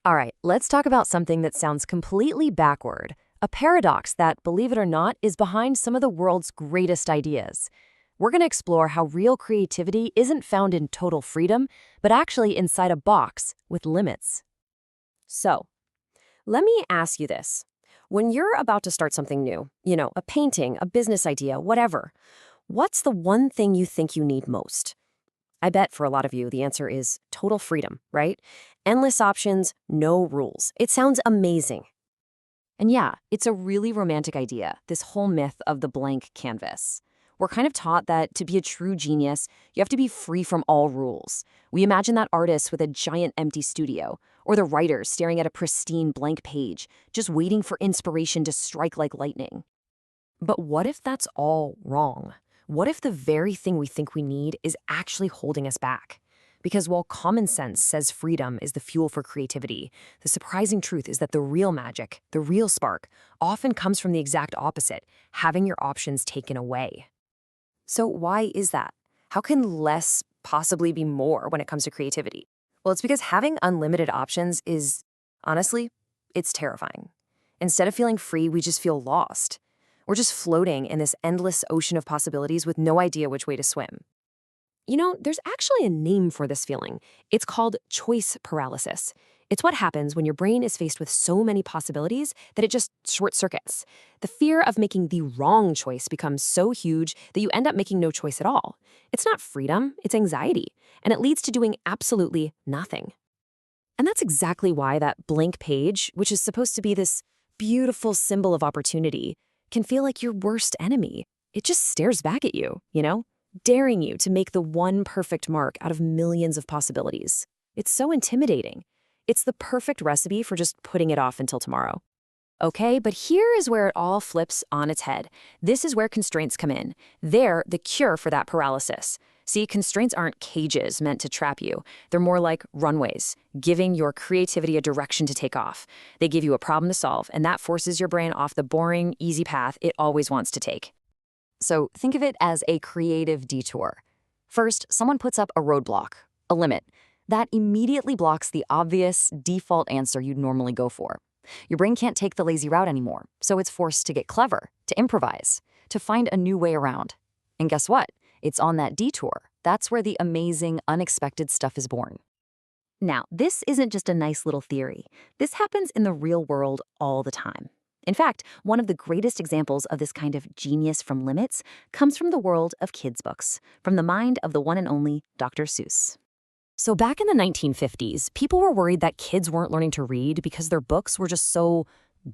All right, let's talk about something that sounds completely backward, a paradox that, believe it or not, is behind some of the world's greatest ideas. We're going to explore how real creativity isn't found in total freedom, but actually inside a box with limits. So, let me ask you this. When you're about to start something new, a painting, a business idea, whatever, what's the one thing you think you need most? I bet for a lot of you, the answer is total freedom, right? Endless options, no rules. It sounds amazing. And yeah, it's a really romantic idea, this whole myth of the blank canvas. We're kind of taught that to be a true genius, you have to be free from all rules. We imagine that artist with a giant empty studio, or the writer staring at a pristine blank page, just waiting for inspiration to strike like lightning. But what if that's all wrong? What if the very thing we think we need is actually holding us back? Because while common sense says freedom is the fuel for creativity, the surprising truth is that the real magic, the real spark, often comes from the exact opposite, having your options taken away. So why is that? How can less possibly be more when it comes to creativity? Well, it's because having unlimited options is, honestly, it's terrifying. Instead of feeling free, we just feel lost. We're just floating in this endless ocean of possibilities with no idea which way to swim. There's actually a name for this feeling. It's called choice paralysis. It's what happens when your brain is faced with so many possibilities that it just short circuits. The fear of making the wrong choice becomes so huge that you end up making no choice at all. It's not freedom, it's anxiety, and it leads to doing absolutely nothing. And that's exactly why that blank page, which is supposed to be this beautiful symbol of opportunity, can feel like your worst enemy. It just stares back at you, daring you to make the one perfect mark out of millions of possibilities. It's so intimidating. It's the perfect recipe for just putting it off until tomorrow. Okay, but here is where it all flips on its head. This is where constraints come in. They're the cure for that paralysis. See, constraints aren't cages meant to trap you. They're more like runways, giving your creativity a direction to take off. They give you a problem to solve, and that forces your brain off the boring, easy path it always wants to take. So think of it as a creative detour. First, someone puts up a roadblock, a limit. That immediately blocks the obvious, default answer you'd normally go for. Your brain can't take the lazy route anymore, so it's forced to get clever, to improvise, to find a new way around. And guess what? It's on that detour. That's where the amazing, unexpected stuff is born. Now, this isn't just a nice little theory. This happens in the real world all the time. In fact, one of the greatest examples of this kind of genius from limits comes from the world of kids' books, from the mind of the one and only Dr. Seuss. So back in the 1950s, people were worried that kids weren't learning to read because their books were just so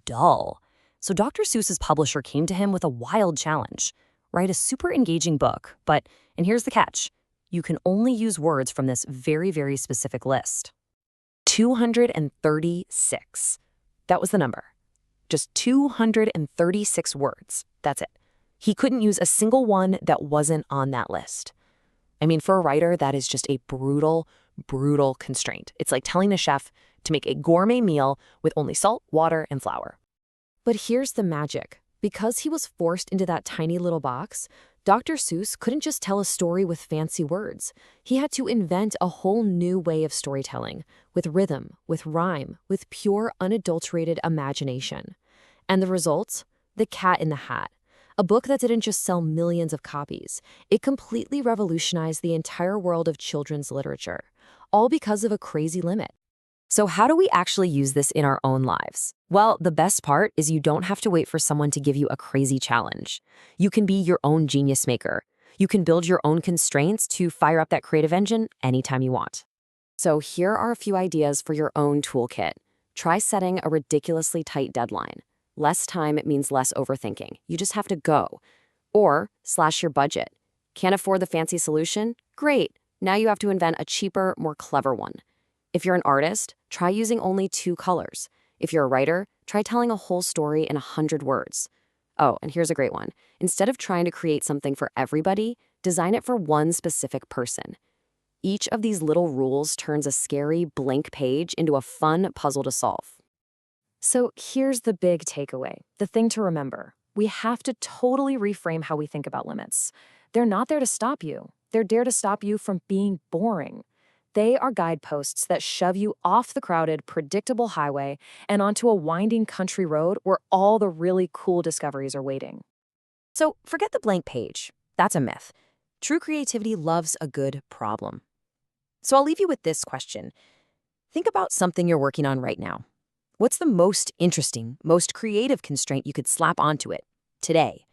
dull. So Dr. Seuss's publisher came to him with a wild challenge. Write a super engaging book, and here's the catch, you can only use words from this very, very specific list. 236. That was the number. Just 236 words. That's it. He couldn't use a single one that wasn't on that list. I mean, for a writer, that is just a brutal, brutal constraint. It's like telling the chef to make a gourmet meal with only salt, water, and flour. But here's the magic. Because he was forced into that tiny little box, Dr. Seuss couldn't just tell a story with fancy words. He had to invent a whole new way of storytelling, with rhythm, with rhyme, with pure, unadulterated imagination. And the results? The Cat in the Hat. A book that didn't just sell millions of copies. It completely revolutionized the entire world of children's literature, all because of a crazy limit. So how do we actually use this in our own lives? Well, the best part is you don't have to wait for someone to give you a crazy challenge. You can be your own genius maker. You can build your own constraints to fire up that creative engine anytime you want. So here are a few ideas for your own toolkit. Try setting a ridiculously tight deadline. Less time means less overthinking. You just have to go. Or slash your budget. Can't afford the fancy solution? Great. Now you have to invent a cheaper, more clever one. If you're an artist, try using only 2 colors. If you're a writer, try telling a whole story in 100 words. Oh, and here's a great one. Instead of trying to create something for everybody, design it for one specific person. Each of these little rules turns a scary, blank page into a fun puzzle to solve. So here's the big takeaway, the thing to remember. We have to totally reframe how we think about limits. They're not there to stop you. They're there to stop you from being boring. They are guideposts that shove you off the crowded, predictable highway and onto a winding country road where all the really cool discoveries are waiting. So forget the blank page. That's a myth. True creativity loves a good problem. So I'll leave you with this question. Think about something you're working on right now. What's the most interesting, most creative constraint you could slap onto it today?